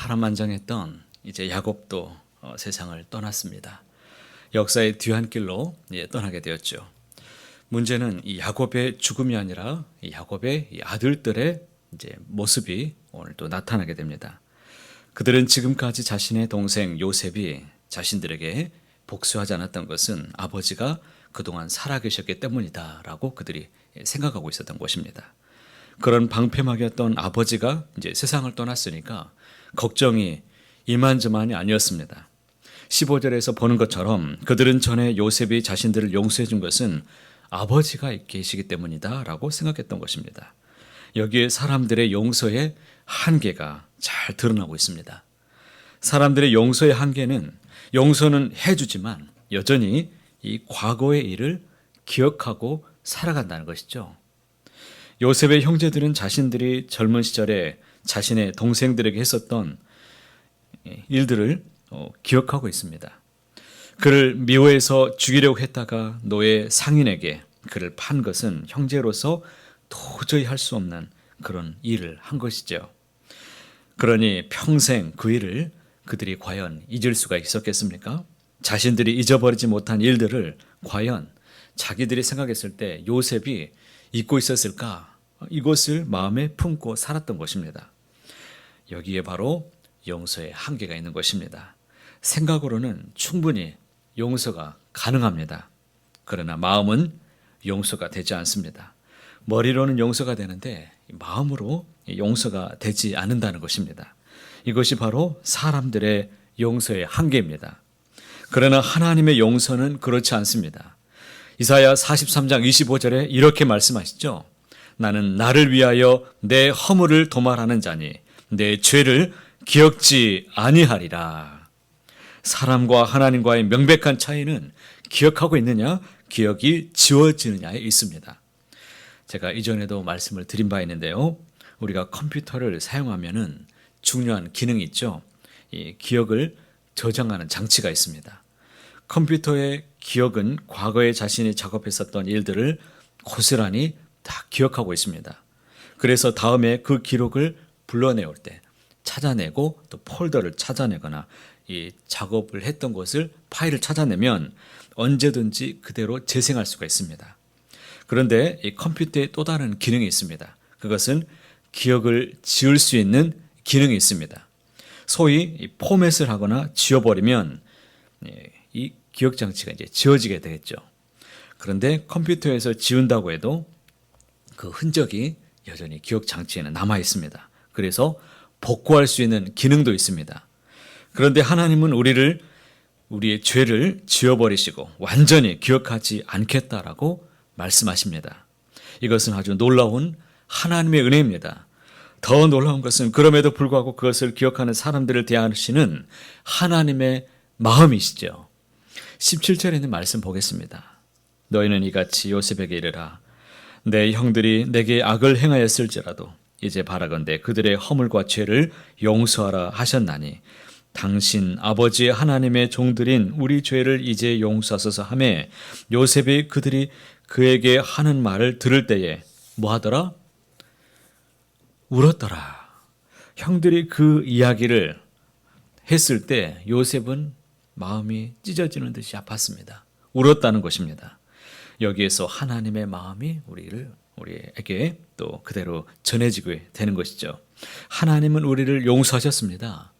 파란만장했던 이제 야곱도 세상을 떠났습니다. 역사의 뒤안길로 떠나게 되었죠. 문제는 이 야곱의 죽음이 아니라 이 야곱의 이 아들들의 이제 모습이 오늘 또 나타나게 됩니다. 그들은 지금까지 자신의 동생 요셉이 자신들에게 복수하지 않았던 것은 아버지가 그동안 살아계셨기 때문이다라고 그들이 생각하고 있었던 것입니다. 그런 방패막이었던 아버지가 이제 세상을 떠났으니까 걱정이 이만저만이 아니었습니다. 15절에서 보는 것처럼 그들은 전에 요셉이 자신들을 용서해 준 것은 아버지가 계시기 때문이다 라고 생각했던 것입니다. 여기에 사람들의 용서의 한계가 잘 드러나고 있습니다. 사람들의 용서의 한계는 용서는 해주지만 여전히 이 과거의 일을 기억하고 살아간다는 것이죠. 요셉의 형제들은 자신들이 젊은 시절에 자신의 동생들에게 했었던 일들을 기억하고 있습니다. 그를 미워해서 죽이려고 했다가 노예 상인에게 그를 판 것은 형제로서 도저히 할 수 없는 그런 일을 한 것이죠. 그러니 평생 그 일을 그들이 과연 잊을 수가 있었겠습니까? 자신들이 잊어버리지 못한 일들을 과연 자기들이 생각했을 때 요셉이 잊고 있었을까? 이것을 마음에 품고 살았던 것입니다. 여기에 바로 용서의 한계가 있는 것입니다. 생각으로는 충분히 용서가 가능합니다. 그러나 마음은 용서가 되지 않습니다. 머리로는 용서가 되는데 마음으로 용서가 되지 않는다는 것입니다. 이것이 바로 사람들의 용서의 한계입니다. 그러나 하나님의 용서는 그렇지 않습니다. 이사야 43장 25절에 이렇게 말씀하시죠. 나는 나를 위하여 내 허물을 도말하는 자니 내 죄를 기억지 아니하리라. 사람과 하나님과의 명백한 차이는 기억하고 있느냐, 기억이 지워지느냐에 있습니다. 제가 이전에도 말씀을 드린 바 있는데요. 우리가 컴퓨터를 사용하면은 중요한 기능이 있죠. 이 기억을 저장하는 장치가 있습니다. 컴퓨터의 기억은 과거에 자신이 작업했었던 일들을 고스란히 다 기억하고 있습니다. 그래서 다음에 그 기록을 불러내올 때 찾아내고 또 폴더를 찾아내거나 이 작업을 했던 것을 파일을 찾아내면 언제든지 그대로 재생할 수가 있습니다. 그런데 이 컴퓨터에 또 다른 기능이 있습니다. 그것은 기억을 지울 수 있는 기능이 있습니다. 소위 이 포맷을 하거나 지워버리면 이 기억 장치가 이제 지워지게 되겠죠. 그런데 컴퓨터에서 지운다고 해도 그 흔적이 여전히 기억 장치에는 남아 있습니다. 그래서 복구할 수 있는 기능도 있습니다. 그런데 하나님은 우리의 죄를 지워버리시고 완전히 기억하지 않겠다라고 말씀하십니다. 이것은 아주 놀라운 하나님의 은혜입니다. 더 놀라운 것은 그럼에도 불구하고 그것을 기억하는 사람들을 대하시는 하나님의 마음이시죠. 17절에 있는 말씀 보겠습니다. 너희는 이같이 요셉에게 이르라. 내 형들이 내게 악을 행하였을지라도 이제 바라건대 그들의 허물과 죄를 용서하라 하셨나니 당신 아버지 하나님의 종들인 우리 죄를 이제 용서하소서 하매 요셉이 그들이 그에게 하는 말을 들을 때에 뭐하더라? 울었더라. 형들이 그 이야기를 했을 때 요셉은 마음이 찢어지는 듯이 아팠습니다. 울었다는 것입니다. 여기에서 하나님의 마음이 우리에게 또 그대로 전해지게 되는 것이죠. 하나님은 우리를 용서하셨습니다.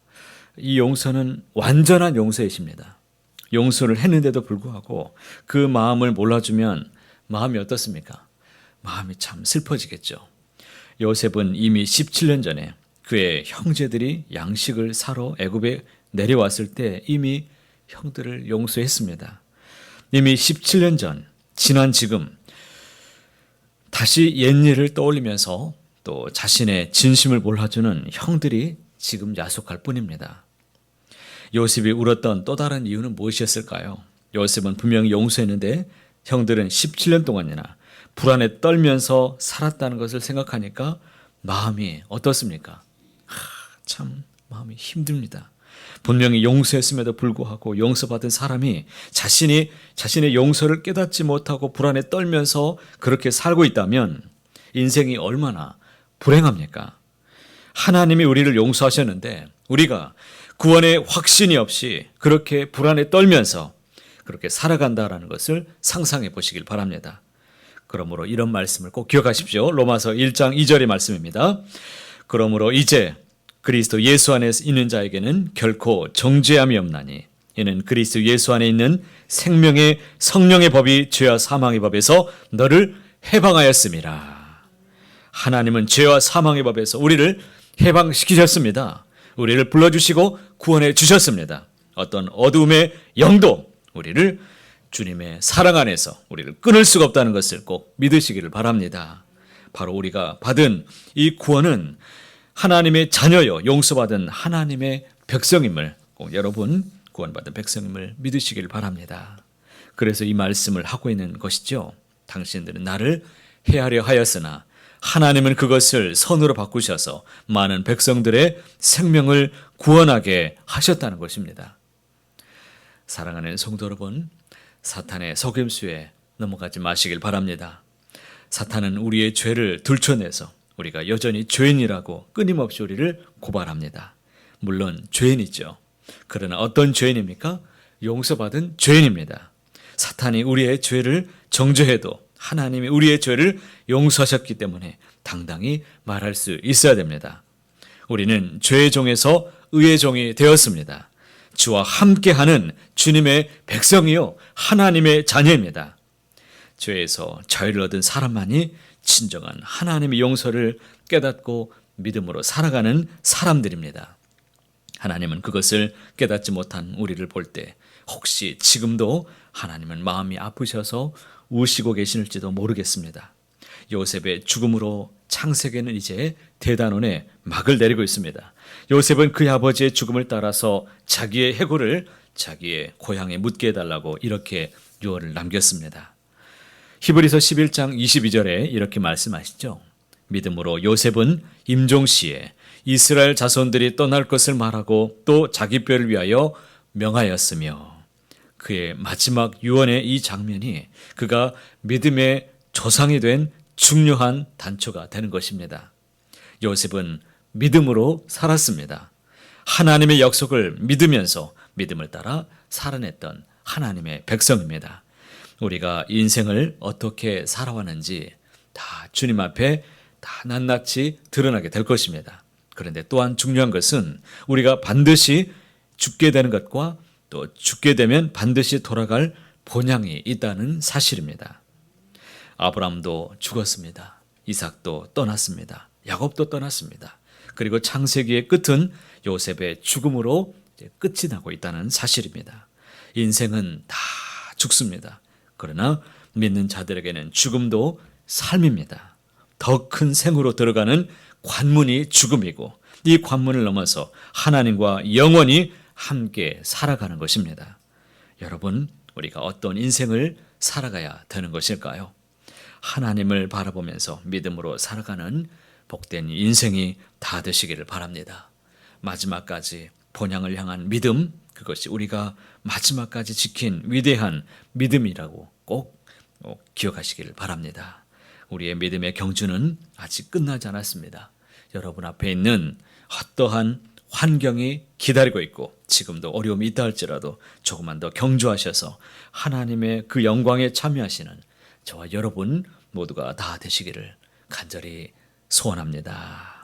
이 용서는 완전한 용서이십니다. 용서를 했는데도 불구하고 그 마음을 몰라주면 마음이 어떻습니까? 마음이 참 슬퍼지겠죠. 요셉은 이미 17년 전에 그의 형제들이 양식을 사러 애굽에 내려왔을 때 이미 형들을 용서했습니다. 이미 17년 전, 지난 지금 다시 옛일을 떠올리면서 또 자신의 진심을 몰라주는 형들이 지금 야속할 뿐입니다. 요셉이 울었던 또 다른 이유는 무엇이었을까요? 요셉은 분명히 용서했는데 형들은 17년 동안이나 불안에 떨면서 살았다는 것을 생각하니까 마음이 어떻습니까? 참 마음이 힘듭니다. 분명히 용서했음에도 불구하고 용서받은 사람이 자신의 용서를 깨닫지 못하고 불안에 떨면서 그렇게 살고 있다면 인생이 얼마나 불행합니까? 하나님이 우리를 용서하셨는데 우리가 구원의 확신이 없이 그렇게 불안에 떨면서 그렇게 살아간다라는 것을 상상해 보시길 바랍니다. 그러므로 이런 말씀을 꼭 기억하십시오. 로마서 1장 2절의 말씀입니다. 그러므로 이제 그리스도 예수 안에 있는 자에게는 결코 정죄함이 없나니 이는 그리스도 예수 안에 있는 생명의 성령의 법이 죄와 사망의 법에서 너를 해방하였음이라. 하나님은 죄와 사망의 법에서 우리를 해방시키셨습니다. 우리를 불러주시고 구원해 주셨습니다. 어떤 어두움의 영도 우리를 주님의 사랑 안에서 우리를 끊을 수가 없다는 것을 꼭 믿으시기를 바랍니다. 바로 우리가 받은 이 구원은 하나님의 자녀요, 용서받은 하나님의 백성임을 꼭 여러분 구원받은 백성임을 믿으시기를 바랍니다. 그래서 이 말씀을 하고 있는 것이죠. 당신들은 나를 해하려 하였으나 하나님은 그것을 선으로 바꾸셔서 많은 백성들의 생명을 구원하게 하셨다는 것입니다. 사랑하는 성도 여러분, 사탄의 속임수에 넘어가지 마시길 바랍니다. 사탄은 우리의 죄를 들춰내서 우리가 여전히 죄인이라고 끊임없이 우리를 고발합니다. 물론 죄인이죠. 그러나 어떤 죄인입니까? 용서받은 죄인입니다. 사탄이 우리의 죄를 정죄해도 하나님이 우리의 죄를 용서하셨기 때문에 당당히 말할 수 있어야 됩니다. 우리는 죄의 종에서 의의 종이 되었습니다. 주와 함께하는 주님의 백성이요 하나님의 자녀입니다. 죄에서 자유를 얻은 사람만이 진정한 하나님의 용서를 깨닫고 믿음으로 살아가는 사람들입니다. 하나님은 그것을 깨닫지 못한 우리를 볼 때 혹시 지금도 하나님은 마음이 아프셔서 우시고 계실지도 모르겠습니다. 요셉의 죽음으로 창세기는 이제 대단원의 막을 내리고 있습니다. 요셉은 그의 아버지의 죽음을 따라서 자기의 해골을 자기의 고향에 묻게 해달라고 이렇게 유언을 남겼습니다. 히브리서 11장 22절에 이렇게 말씀하시죠. 믿음으로 요셉은 임종시에 이스라엘 자손들이 떠날 것을 말하고 또 자기 뼈를 위하여 명하였으며 그의 마지막 유언의 이 장면이 그가 믿음의 조상이 된 중요한 단초가 되는 것입니다. 요셉은 믿음으로 살았습니다. 하나님의 약속을 믿으면서 믿음을 따라 살아냈던 하나님의 백성입니다. 우리가 인생을 어떻게 살아왔는지 다 주님 앞에 다 낱낱이 드러나게 될 것입니다. 그런데 또한 중요한 것은 우리가 반드시 죽게 되는 것과 또 죽게 되면 반드시 돌아갈 본향이 있다는 사실입니다. 아브라함도 죽었습니다. 이삭도 떠났습니다. 야곱도 떠났습니다. 그리고 창세기의 끝은 요셉의 죽음으로 끝이 나고 있다는 사실입니다. 인생은 다 죽습니다. 그러나 믿는 자들에게는 죽음도 삶입니다. 더 큰 생으로 들어가는 관문이 죽음이고 이 관문을 넘어서 하나님과 영원히 함께 살아가는 것입니다. 여러분, 우리가 어떤 인생을 살아가야 되는 것일까요? 하나님을 바라보면서 믿음으로 살아가는 복된 인생이 다 되시기를 바랍니다. 마지막까지 본향을 향한 믿음, 그것이 우리가 마지막까지 지킨 위대한 믿음이라고 꼭 기억하시기를 바랍니다. 우리의 믿음의 경주는 아직 끝나지 않았습니다. 여러분 앞에 있는 어떠한 환경이 기다리고 있고 지금도 어려움이 있다 할지라도 조금만 더 경주하셔서 하나님의 그 영광에 참여하시는 저와 여러분 모두가 다 되시기를 간절히 소원합니다.